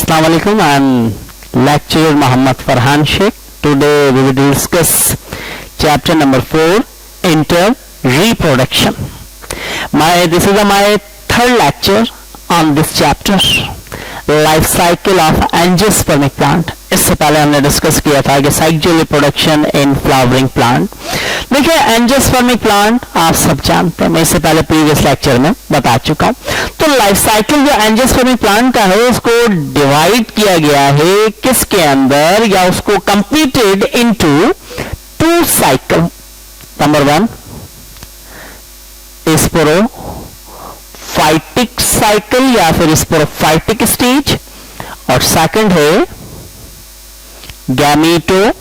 Assalamu alaikum. I'm lecturer Muhammad Farhan Sheikh. Today we will discuss chapter number 4, Inter-Reproduction. This is my third lecture on this chapter, life cycle of angiospermic plant. इससे पहले हमने discuss किया था कि cyclic reproduction in flowering plant. देखिए angiospermic plant आप सब जानते हैं, मैं इससे पहले प्रीवियस लेक्चर में बता चुका हूं. तो लाइफ साइकिल जो एंजियोस्पर्मिक प्लांट का है उसको डिवाइड किया गया है किसके अंदर, या उसको completed into two cycle. Number 1 sporophytic cycle या फिर स्पोरोफाइटिक स्टेज, और सेकंड है गैमेटोफाइटिक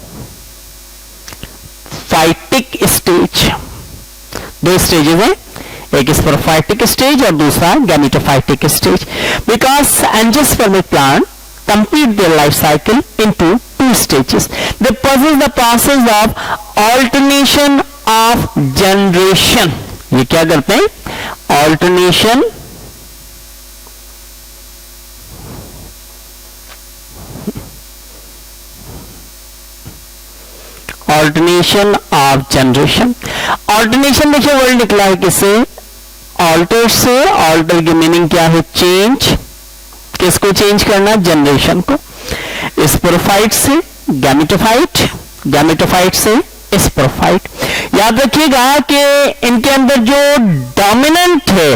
स्टेज. दो स्टेजेस हैं, एक स्पोरोफाइटिक स्टेज और दूसरा gametophytic stage. Because angiospermic plant complete their life cycle into two stages. They possess the process of alternation of generation. ये क्या करते हैं? Alternation of generation. Alternation देखिए वर्ड निकला है किससे? Alter से. Alter की मीनिंग क्या है? चेंज. किसको चेंज करना? जनरेशन को. स्पोरोफाइट से गैमेटोफाइट, गैमेटोफाइट से स्पोरोफाइट. याद रखिएगा कि इनके अंदर जो डोमिनेंट है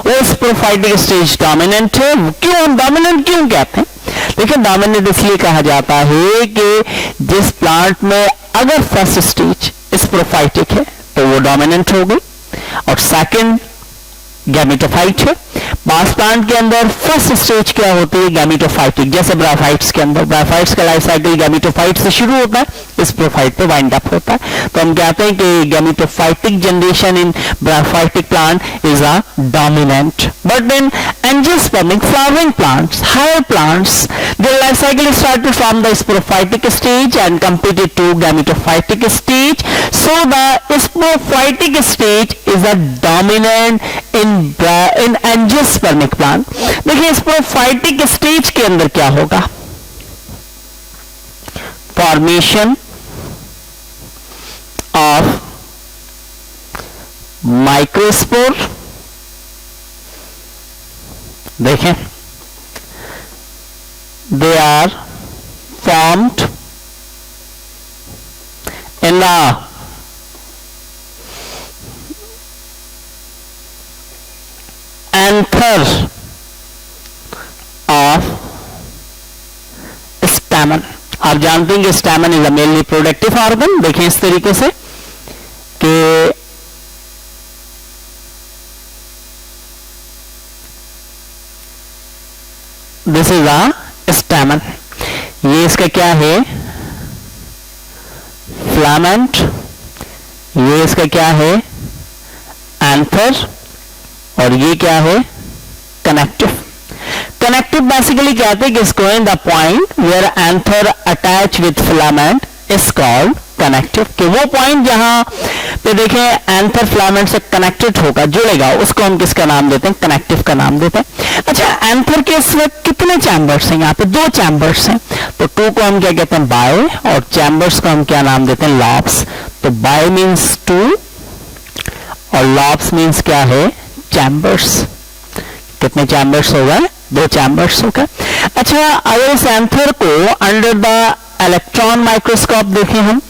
वो स्पोरोफाइटिक स्टेज डोमिनेंट है. क्यों हम डोमिनेंट क्यों कहते हैं? देखिए डोमिनेंट इसलिए कहा जाता है कि जिस प्लांट में अगर फर्स्ट स्टेज स्पोरोफाइटिक है तो वो डोमिनेंट हो गई, और सेकंड गैमेटोफाइट है. बास प्लांट के अंदर फर्स्ट स्टेज क्या होती है? गैमेटोफाइटिक. जैसे ब्राफाइट्स के अंदर, ब्राफाइट्स का लाइफ साइकिल गैमेटोफाइट से शुरू होता है, स्पोरोफाइट पे वाइंड अप होता है. तो हम कहते हैं कि gametophytic generation in bryophytic plant is a dominant. But in angiospermic flowering plants, higher plants, their life cycle started from the sporophytic stage and completed to gametophytic stage. So the sporophytic stage is a dominant in angiospermic plant. देखिए sporophytic stage के अंदर क्या होगा? Formation of microspore. देखें, they are formed in the anther of stamen. आप जानते हैं कि stamen is a male reproductive organ. देखें इस तरीके से कि दिस इज अ stamen. ये इसका क्या है? फिलामेंट. ये इसका क्या है? एंथर. और ये क्या है? कनेक्टिव. कनेक्टिव बेसिकली कहते हैं कि इसको the point where anther attach with filament is called connective. कि वो पॉइंट जहां पे देखें एंथर फिलामेंट से कनेक्टेड होगा, जुड़ेगा, उसको हम किसका नाम देते हैं? कनेक्टिव का नाम देते हैं. अच्छा, एंथर के इस वक्त कितने चैम्बर्स हैं? यहाँ पे 2 चैम्बर्स हैं. तो 2 को हम क्या कहते हैं? बाय. और चैम्बर्स को हम क्या नाम देते हैं? लॉब्स. तो बाय मीन्स 2 और लॉब्स मीन्स क्या है? चैम्बर्स. कितने चैम्बर्स हो गए? 2 चैम्बर्स हो गए. अच्छा, अगर इस एंथर को अंडर द इलेक्ट्रॉन माइक्रोस्कोप देखें हम,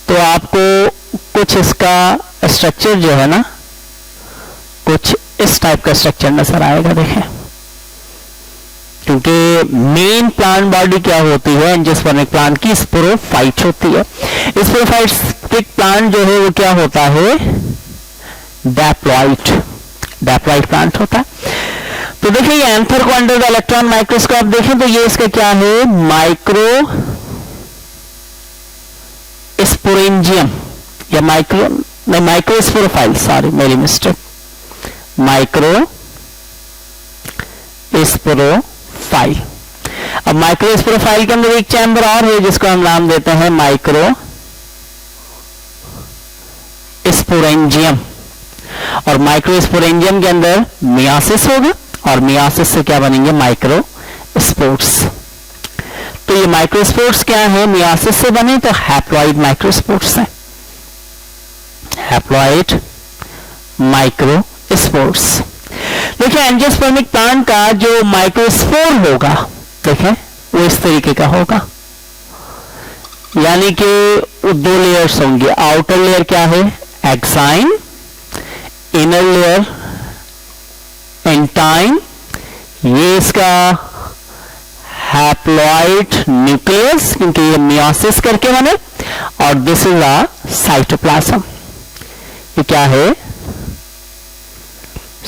तो आपको कुछ इसका स्ट्रक्चर जो है ना, कुछ इस टाइप का स्ट्रक्चर नजर आएगा. देखें, क्योंकि मेन प्लांट बॉडी क्या होती है एंजियोस्पर्मिक प्लांट की? स्पोरोफाइट होती है. स्पोरोफाइटिक प्लांट जो है वो क्या होता है? डैप्लॉइड. डैप्लॉइड प्लांट होता है. तो देखिए ये एंथर को अंडर द इलेक्ट्रॉन माइक्रोस्कोप देखें तो ये इसका क्या है? माइक्रो स्पोरेंजियम या माइक्रो स्पोरोफाइल. सॉरी, मेरी मिस्टेक. Micro sporophyll. अब माइक्रो स्पोरोफाइल के अंदर एक चैम्बर और है जिसको हम नाम देते हैं माइक्रो स्पोरेंजियम. और माइक्रोस्पोरेंजियम के अंदर मियासिस होगा और मियासिस से क्या बनेंगे? माइक्रोस्पोर्स. माइक्रोस्पोर्स। तो ये माइक्रोस्पोर्स क्या है, मियोसिस से बने तो हैप्लॉइड माइक्रोस्पोर्स है, हैप्लॉइड माइक्रोस्पोर्स। देखिए एंजियोस्पर्मिक प्लांट का जो माइक्रोस्पोर होगा, देखें वो इस तरीके का होगा, यानी कि दो लेयर्स होंगे। आउटर लेयर क्या है, एक्साइन, इनर लेयर एंटाइन, ये इसका हैप्लॉइड न्यूक्लियस क्योंकि ये मियोसिस करके बने, और दिस इज अ साइटोप्लाज्म। ये क्या है,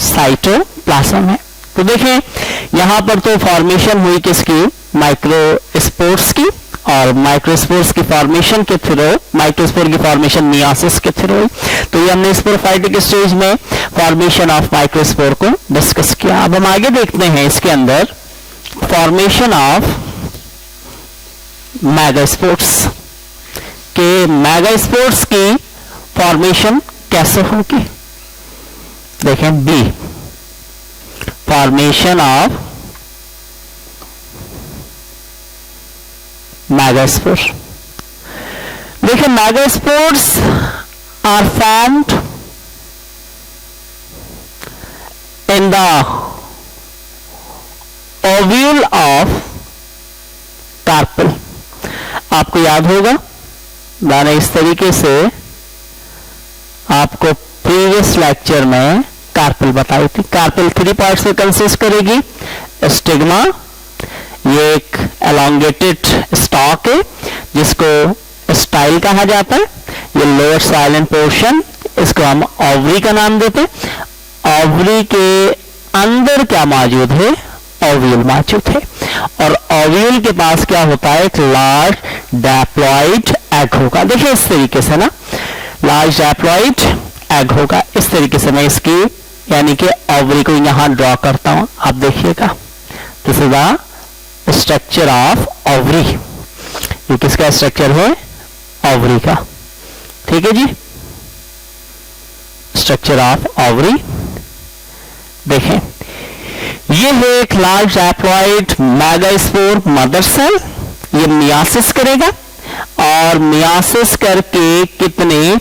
साइटोप्लाज्म है। तो देखें यहां पर तो फॉर्मेशन हुई किसकी, माइक्रोस्पोर्स की, और माइक्रोस्पोर्स की फॉर्मेशन के थ्रू, माइक्रोस्पोर की फॉर्मेशन मियोसिस के थ्रू हुई। तो ये हमने स्पोरोफाइटिक स्टेज में फॉर्मेशन ऑफ माइक्रोस्पोर को डिस्कस किया। अब हम आगे देखते हैं इसके अंदर फॉर्मेशन ऑफ मेगास्पोर्स के, मेगास्पोर्स की फॉर्मेशन कैसे होगी। देखें बी, फॉर्मेशन ऑफ मेगास्पोर। देखिए megaspores are formed in the ovule of carpel. आपको याद होगा मैंने इस तरीके से आपको प्रीवियस लेक्चर में कार्पेल बताई थी। कार्पेल 3 पार्ट से कंसिस्ट करेगी, स्टिग्मा, ये एक एलोंगेटेड स्टॉक है जिसको स्टाइल कहा जाता है, ये लोअर साइलेंट पोर्शन, इसको हम ओवरी का नाम देते हैं। ओवरी के अंदर क्या मौजूद है, ओव्यूल मौजूद है, और ओव्यूल के पास क्या होता है, एक लार्ज डैप्लॉइड एग होगा। देखिए इस तरीके से ना, लार्ज डैप्लॉइड एग होगा, इस तरीके से मैं इसकी यानी कि ओवरी को यहां ड्रॉ करता हूं, आप देखिएगा, this is the structure of ovary. ये किसका स्ट्रक्चर है, ओवरी का, ठीक है जी, स्ट्रक्चर ऑफ ओवरी। देखें ये है एक large haploid megaspore mother cell, ये मियोसिस करेगा और मियोसिस करके कितने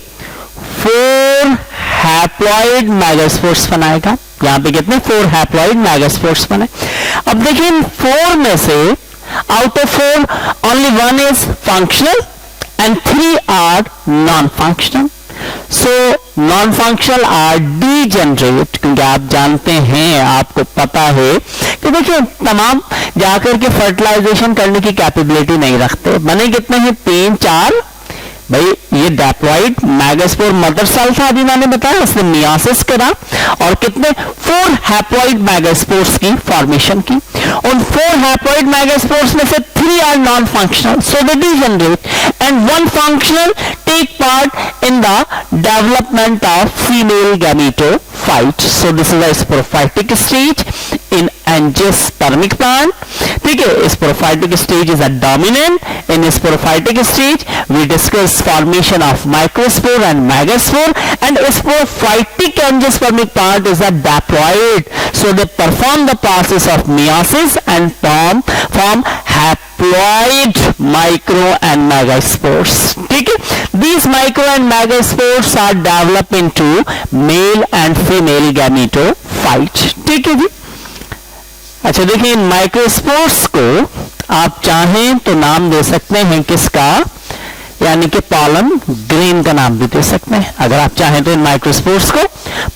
4 हैप्लॉइड मेगास्पोर्स बनाएगा। यहां पे कितने 4 हैप्लॉइड मेगास्पोर्स बने। अब देखिए इन 4 में से out of 4 only 1 is functional and 3 are non functional. So non functional are degenerate, क्योंकि आप जानते हैं, आपको पता है कि देखिए तमाम जाकर के फर्टिलाइजेशन करने की कैपेबिलिटी नहीं रखते। बने कितने हैं, 3 4। भाई ये डैप्लॉइड मेगास्पोर मदर सेल था, अभी मैंने बताया, उसने मियोसिस करा और कितने 4 हैप्लॉइड मेगास्पोर्स की फॉर्मेशन की। उन 4 हैप्लॉइड मेगास्पोर्स में से 3 are non functional, so they degenerate, and 1 functional take part in the development of female gametophyte. So this is a sporophytic stage in angiospermic plant. ठीक है, sporophytic stage is a dominant. In sporophytic stage we discuss formation of microspore and megaspore, and sporophytic angiospermic plant is a diploid, so they perform the process of meiosis and form haploid micro and megaspores. ठीक है, these micro and megaspores are developed into male and female gametophyte. ठीक है जी। अच्छा देखिए इन microspores को आप चाहें तो नाम दे सकते हैं किसका, यानी कि पॉलन ग्रेन का नाम भी दे सकते हैं। अगर आप चाहें तो इन माइक्रोस्पोर्स को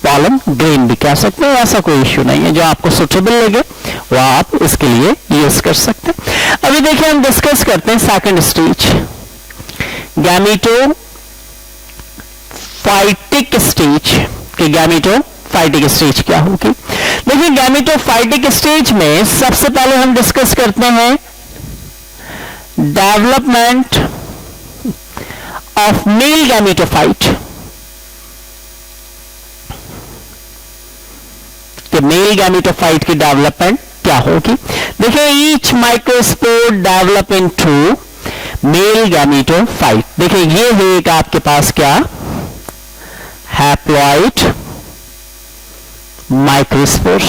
पॉलन ग्रेन भी कह सकते हैं, ऐसा कोई इश्यू नहीं है। जो आपको सुटेबल लगे वो आप इसके लिए यूज कर सकते हैं। अभी देखिए हम डिस्कस करते हैं सेकंड स्टेज, गैमेटोफाइटिक स्टेज। कि गैमेटोफाइटिक स्टेज क्या होगी। देखिए गैमेटोफाइटिक स्टेज में सबसे पहले हम डिस्कस करते हैं डेवलपमेंट of male gametophyte। तो मेल गैमेटोफाइट की डेवलपमेंट क्या होगी। देखिए each microspore develop into male gametophyte. देखिए ये है एक आपके पास क्या, हैप्लॉइड माइक्रोस्पोर।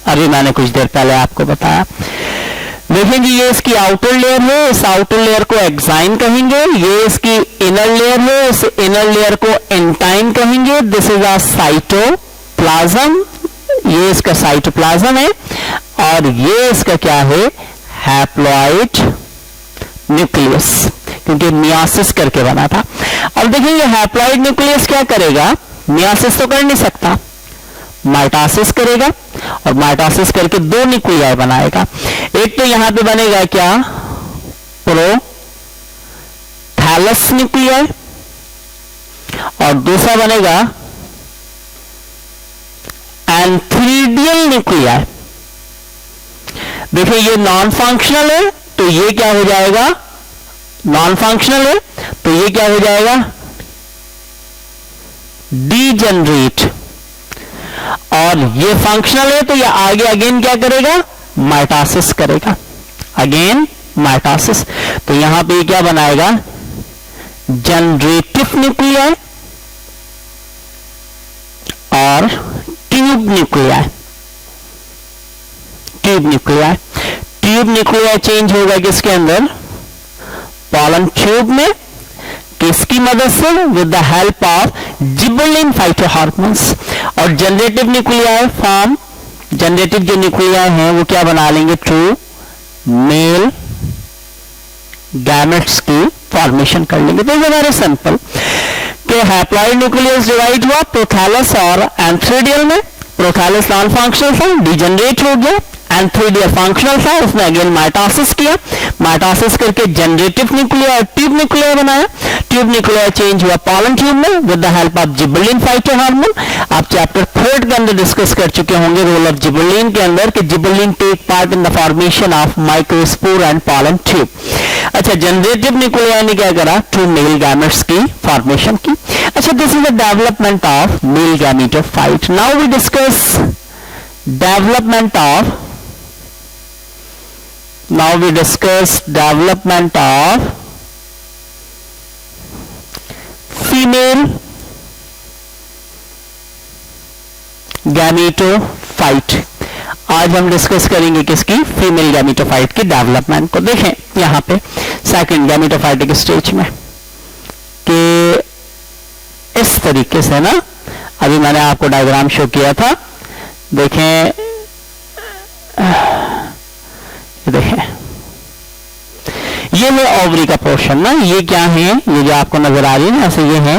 अभी मैंने कुछ देर पहले आपको बताया देखेंगे ये इसकी आउटर लेयर है, इस आउटर लेयर को एक्साइन कहेंगे, ये इसकी इनर लेयर है, इस इनर लेयर को एंटाइन कहेंगे। दिस इज अ साइटोप्लाज्म, ये इसका साइटोप्लाज्म है, और ये इसका क्या है, हैप्लॉइड न्यूक्लियस, क्योंकि मियासिस करके बना था। अब देखेंगे हैप्लॉइड न्यूक्लियस क्या करेगा, मियासिस तो कर नहीं सकता, माइटोसिस करेगा, और माइटोसिस करके दो न्यूक्लियाई बनाएगा। एक तो यहां पे बनेगा क्या, प्रोथैलस न्यूक्लियाई, और दूसरा बनेगा एंथ्रीडियल न्यूक्लियाई। देखिए ये नॉन फंक्शनल है, तो ये क्या हो जाएगा, नॉन फंक्शनल है तो ये क्या हो जाएगा, डीजेनरेट, और ये फंक्शनल है तो ये आगे अगेन क्या करेगा, माइटोसिस करेगा, अगेन माइटोसिस। तो यहां पे क्या बनाएगा, जनरेटिव न्यूक्लियाई और tube nuclei. Tube nuclei, tube nuclei change होगा किसके अंदर, पॉलन ट्यूब में, किसकी मदद से, with the help of gibberellin phytohormones. और जनरेटिव न्यूक्लियाई फॉर्म, जनरेटिव जो न्यूक्लियाई हैं वो क्या बना लेंगे, ट्रू मेल गैमेट्स की फॉर्मेशन कर लेंगे। तो ये वेरी सिंपल कि हैप्लॉइड न्यूक्लियस डिवाइड हुआ प्रोथैलस और एंथ्रीडियल में। प्रोथैलस नॉन फंक्शनल था, डिजेनरेट हो गया, एंथ्रीडियल फंक्शनल था, उसने अगेन माइटोसिस किया, माइटोसिस करके जनरेटिव न्यूक्लिया और ट्यूब न्यूक्लिया बनाया। ट्यूब न्यूक्लिया चेंज हुआ पॉलन ट्यूब में with the help of gibberellin phytohormone. आप चैप्टर 3 के अंदर डिस्कस कर चुके होंगे रोल ऑफ जिबरेलिन के अंदर, कि gibberellin take part in the formation of microspore and pollen tube. अच्छा, जनरेटिव न्यूक्लिया ने क्या करा, ट्रू मेल गैमेट्स की फॉर्मेशन की। अच्छा, this is the development of male gametophyte. Now we discuss development of female gametophyte. आज हम discuss करेंगे किसकी, फीमेल गैमेटोफाइट की डेवलपमेंट को। देखें यहां पे सेकंड गैमेटोफाइटिक स्टेज में कि इस तरीके से ना, अभी मैंने आपको डायग्राम शो किया था, देखें देखें ये है ओवरी का पोर्शन ना, ये क्या है, ये जो आपको नजर आ रही है ना, ऐसे ये है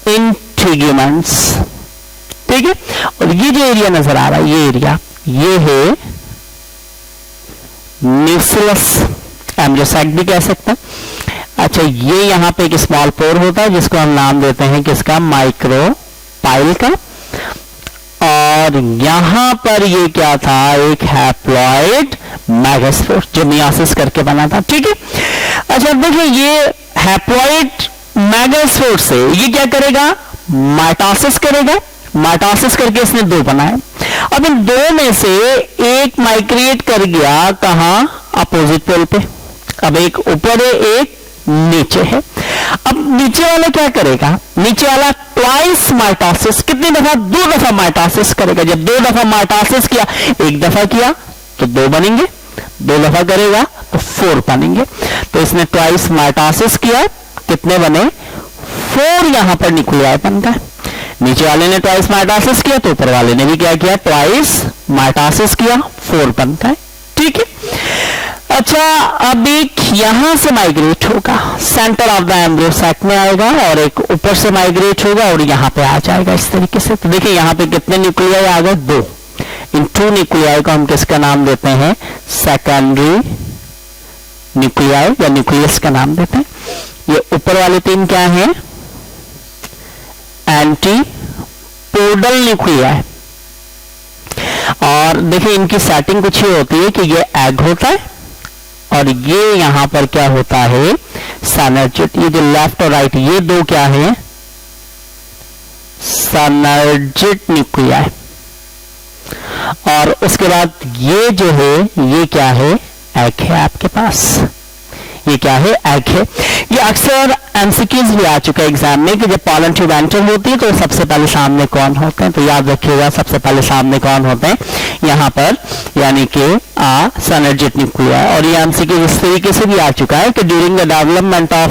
इंटीग्यूमेंट्स, ठीक है। और ये जो एरिया नजर आ रहा है, ये एरिया, ये है न्यूक्लियस एम्ब्रियोसाइट भी कह सकते हैं। अच्छा, ये यहां पे एक स्मॉल पोर होता है जिसको हम नाम देते हैं किसका, माइक्रोपाइल का। और यहां पर ये क्या था, एक हैप्लॉइड मैगास्पोर जो मियासिस करके बना था, ठीक है। अच्छा देखिए, ये हैप्लॉइड मैगास्पोर से ये क्या करेगा, माइटोसिस करेगा, माइटोसिस करके इसने दो बनाए। अब इन दो में से एक माइग्रेट कर गया कहां, अपोजिट पोल पे। अब एक ऊपर है, एक नीचे है। अब नीचे वाला क्या करेगा, नीचे वाला ट्वाइस माइटोसिस, कितनी दफा, दो दफा माइटोसिस करेगा। जब दो दफा माइटोसिस किया, एक दफा किया तो दो बनेंगे, दो दफा करेगा तो 4 बनेंगे। तो इसने ट्वाइस माइटोसिस किया, कितने बने, 4 यहां पर न्यूक्लियाई बन गए। नीचे वाले ने ट्वाइस माइटोसिस किया तो ऊपर वाले ने भी क्या किया, ट्वाइस माइटोसिस किया, 4 बनता है, ठीक है। अच्छा, अब एक यहां से माइग्रेट होगा, centre of the embryo sac में आएगा, और एक ऊपर से माइग्रेट होगा और यहां पे आ जाएगा इस तरीके से। तो देखिए यहां पे कितने न्यूक्लियाई आ गए, 2। इन 2 न्यूक्लियाई को हम किसका नाम देते हैं, सेकेंडरी न्यूक्लियाई या न्यूक्लियस का नाम देते हैं। ये ऊपर वाले 3 क्या हैं, एंटीपोडल न्यूक्लियाई। और देखिए इनकी सेटिंग कुछ ही होती है कि ये एग होता है और ये यहां पर क्या होता है, सनर्जिट। ये जो लेफ्ट और राइट, ये दो क्या है, सनर्जिट न्यूक्लियाई। और उसके बाद ये जो है, ये क्या है, एग है आपके पास, ये क्या है, एग है। ये अक्सर एमसीक्यूज भी आ चुका है एग्जाम में कि जब पॉलन ट्यूब एंटर होती है तो सबसे पहले सामने कौन होते हैं, तो याद रखिएगा सबसे पहले सामने कौन होते हैं यहाँ पर, यानी कि सिनर्जिड न्यूक्लिया। और ये एमसीक्यू इस तरीके से भी आ चुका है कि ड्यूरिंग द डेवलपमेंट ऑफ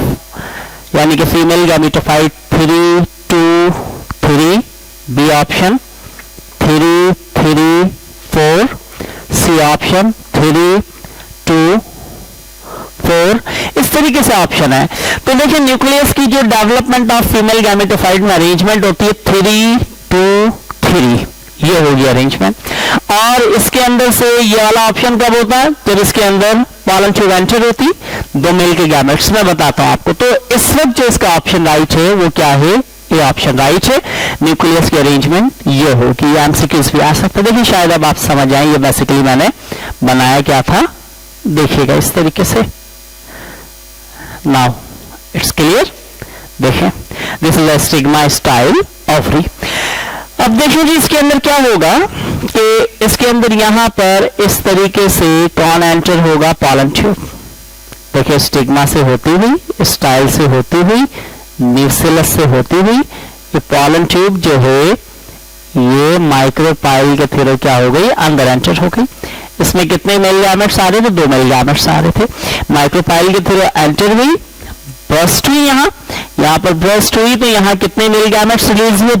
यानी कि female gametophyte 3 2 3, B option 3 3 4, C option 3 2 4, इस तरीके से ऑप्शन है। तो देखिए न्यूक्लियस की जो डेवलपमेंट ऑफ फीमेल गैमेटोफाइट में अरेंजमेंट होती है 3 2 3, ये होगी अरेंजमेंट। और इसके अंदर से ये वाला ऑप्शन कब होता है, जब इसके अंदर पॉलन ट्यूब एंटर होती, 2 मेल के गैमेट्स। मैं बताता हूं आपको। तो इस वक्त जो इसका ऑप्शन राइट है वो क्या है, ये ऑप्शन राइट है, न्यूक्लियस की अरेंजमेंट ये होगी। एमसीक्यूज भी आ सकते। देखिए शायद अब आप समझ आए, ये बेसिकली मैंने बनाया क्या था, देखिएगा इस तरीके से। Now it's clear. देखें, this is a stigma style ovary. अब देखिए जी इसके अंदर क्या होगा कि इसके अंदर यहां पर इस तरीके से कौन एंटर होगा, पॉलन ट्यूब। देखिए स्टिग्मा से होती हुई, स्टाइल से होती हुई, न्यूसिलस से होती हुई, ये पॉलन ट्यूब जो है ये माइक्रोपाइल के थ्रू क्या हो गई, अंदर एंटर हो गई। इसमें कितने मेल गैमेट्स आ रहे थे, 2 मेल गैमेट्स आ रहे थे। माइक्रोपाइल के थ्रू एंटर हुई, बर्स्ट हुई, यहां पर बर्स्ट हुई, तो यहां कितने मेल गैमेट्स रिलीज हुए,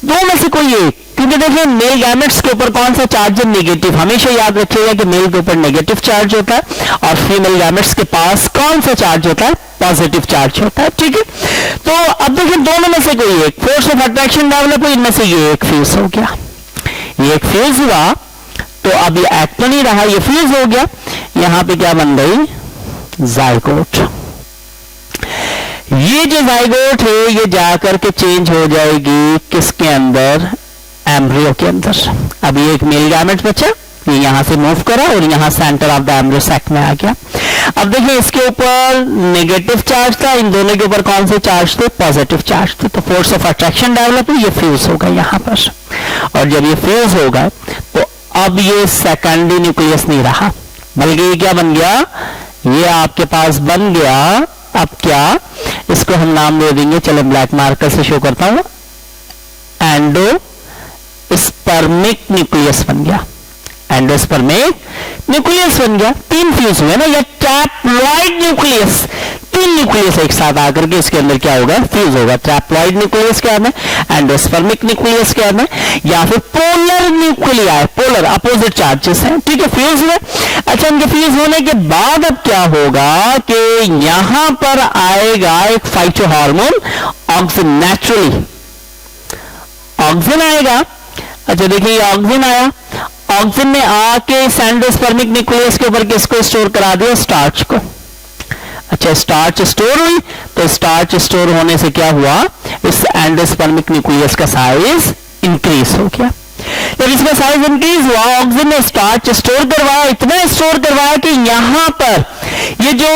2 में से कोई एक। क्योंकि देखिए मेल गैमेट्स के ऊपर कौन सा चार्ज है, नेगेटिव। हमेशा याद रखिएगा कि मेल के ऊपर नेगेटिव चार्ज होता है और फीमेल गैमेट्स के पास कौन सा चार्ज होता है, पॉजिटिव चार्ज होता है। ठीक है, तो अब देखिए दोनों में से कोई एक, फोर्स ऑफ अट्रैक्शन डेवलप हुई, इनमें से ये एक फ्यूज हो गया, ये एक फ्यूज हुआ। तो अब ये एक्ट तो नहीं रहा, ये फ्यूज हो गया। यहां पे क्या बन गई, जाइगोट। ये जो जाइगोट है ये जाकर के चेंज हो जाएगी किसके अंदर, एम्ब्रियो के अंदर। अब ये एक मेल गैमेट बचा, ये यहां से मूव करा और यहां centre of the embryo sac में आ गया। अब देखिए इसके ऊपर नेगेटिव चार्ज था, इन दोनों के ऊपर कौन से चार्ज थे, पॉजिटिव चार्ज थे। तो फोर्स ऑफ अट्रैक्शन डेवलप हुई, ये फ्यूज होगा यहां पर। और जब ये फ्यूज होगा तो अब ये सेकेंडरी न्यूक्लियस नहीं रहा, बल्कि ये क्या बन गया, ये आपके पास बन गया। अब क्या, इसको हम नाम दे देंगे, चलो ब्लैक मार्कर से शो करता हूं, एंडोस्पर्मिक न्यूक्लियस बन गया, एंडोस्पर्मिक न्यूक्लियस बन गया। 3 फ्यूज हुए ना, या ट्रैप्लॉइड न्यूक्लियस, 3 न्यूक्लियस एक साथ आकर के इसके अंदर क्या होगा, फ्यूज होगा। ट्रैप्लॉइड न्यूक्लियस क्या है, एंडोस्पर्मिक न्यूक्लियस क्या है, या फिर polar nuclei, polar opposite charges हैं। ठीक है, फ्यूज हुए। अच्छा, इनके फ्यूज होने के बाद अब क्या होगा कि यहां पर आएगा एक phyto hormone auxin, naturally auxin आएगा। अच्छा देखिए ये ऑक्सिन आया, ऑक्सिन ने आके एंडोस्पर्मिक न्यूक्लियस के ऊपर किसको स्टोर करा दिया, स्टार्च को। अच्छा स्टार्च स्टोर हुई, तो स्टार्च स्टोर होने से क्या हुआ, इस एंडोस्पर्मिक न्यूक्लियस का साइज इंक्रीज हो गया। जब इसका साइज इंक्रीज हुआ, ऑक्सिन ने स्टार्च स्टोर करवाया, इतना स्टोर करवाया कि यहां पर ये जो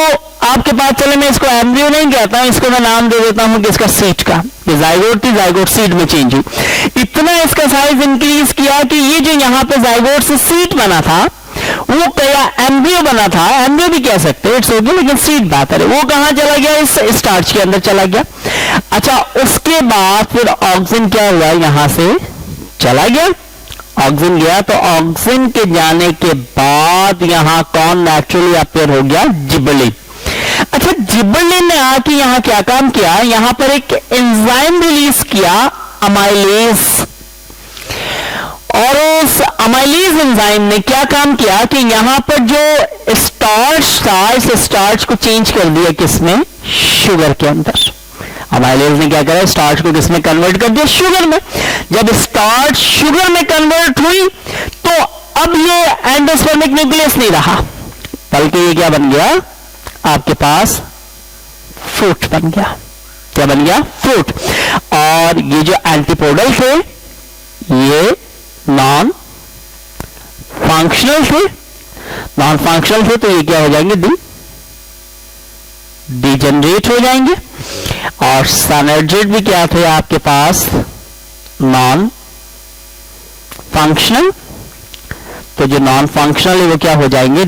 आपके पास, चले मैं इसको एम्ब्रियो नहीं कहता हूं, इसको मैं नाम दे देता हूं कि इसका सीट का, ये जाइगोट थी, जाइगोट सीट में चेंज हुई। इतना इसका साइज इंक्रीज किया कि ये जो यहां पे जाइगोट से सीट बना था वो क्या एम्ब्रियो बना था, एम्ब्रियो भी कह सकते हैं, इट्स ओके, लेकिन सीट बेहतर है। वो कहां चला गया, इस स्टार्च के अंदर चला गया। अच्छा उसके बाद फिर ऑक्सिन क्या हुआ, यहां से चला गया, ऑक्सिन गया। तो ऑक्सिन के जाने के बाद यहां कौन नेचुरली अपेयर हो गया, जिबरलिन। अच्छा जिबरलिन ने आके यहां क्या काम किया, यहां पर एक एंजाइम रिलीज किया, अमाइलेज। और उस अमाइलेज एंजाइम ने क्या काम किया कि यहां पर जो स्टार्च था, इस स्टार्च को चेंज कर दिया किसमें, शुगर के अंदर। अमाइलेज ने क्या करा, स्टार्च को किसमें कन्वर्ट कर दिया, शुगर में। जब स्टार्च शुगर में कन्वर्ट हुई तो अब ये एंडोस्पर्मिक न्यूक्लियस नहीं रहा, बल्कि ये क्या बन गया, आपके पास फ्रूट बन गया। क्या बन गया, फ्रूट। और ये जो एंटीपोडल थे ये नॉन फंक्शनल थे, नॉन फंक्शनल थे, तो ये क्या हो जाएंगे, डिजेनरेट हो जाएंगे। और सिनर्जिड भी क्या थे आपके पास, नॉन फंक्शनल, तो जो नॉन फंक्शनल है वो क्या हो जाएंगे,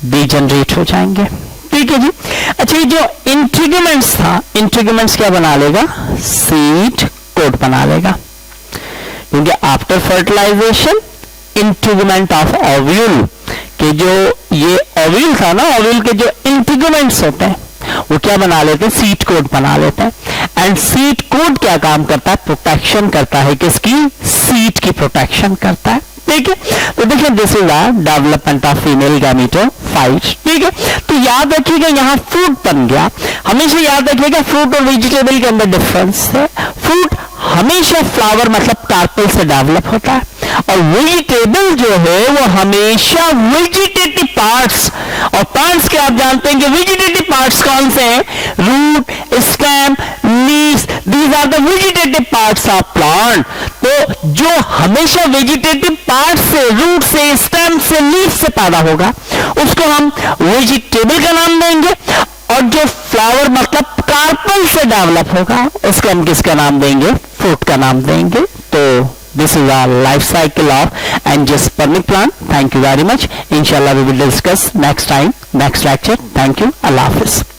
डीजनरेट हो जाएंगे। ठीक है जी। अच्छा, ये जो इंटीग्यूमेंट्स था, इंटीग्यूमेंट्स क्या बना लेगा? सीड कोट बना लेगा, क्योंकि after fertilisation integument of ovule के जो ये ओव्यूल था ना, ओव्यूल के जो इंटीग्यूमेंट्स होते हैं वो क्या बना लेते हैं? सीड कोट बना लेते हैं। एंड सीड कोट क्या काम करता है? प्रोटेक्शन करता है। किसकी? सीड की प्रोटेक्शन करता है। ठीक है, तो देखिए this is the development of female gametophyte. ठीक है, तो याद रखिएगा यहाँ फ्रूट बन गया। हमेशा याद रखिएगा फ्रूट और वेजिटेबल के अंदर डिफरेंस है। फ्रूट हमेशा फ्लावर मतलब कार्पेल से डेवलप होता है, और वेजिटेबल जो है वो हमेशा वेजिटेटिव पार्ट्स, और प्लांट्स के आप जानते हैं कि वेजिटेटिव पार्ट्स कौन से हैं? Root, stem, leaves, these are the vegetative parts of plant. तो जो हमेशा वेजिटेटिव पार्ट से, रूट से, स्टेम से, लीफ से पैदा होगा उसको हम वेजिटेबल का नाम देंगे, और जो फ्लावर मतलब कार्पल से डेवलप होगा उसको हम किसका नाम देंगे? फ्रूट का नाम देंगे। तो this is our life cycle of angiospermic plant. Thank you very much. Inshallah we will discuss next time, next lecture. Thank you. Allah Hafiz.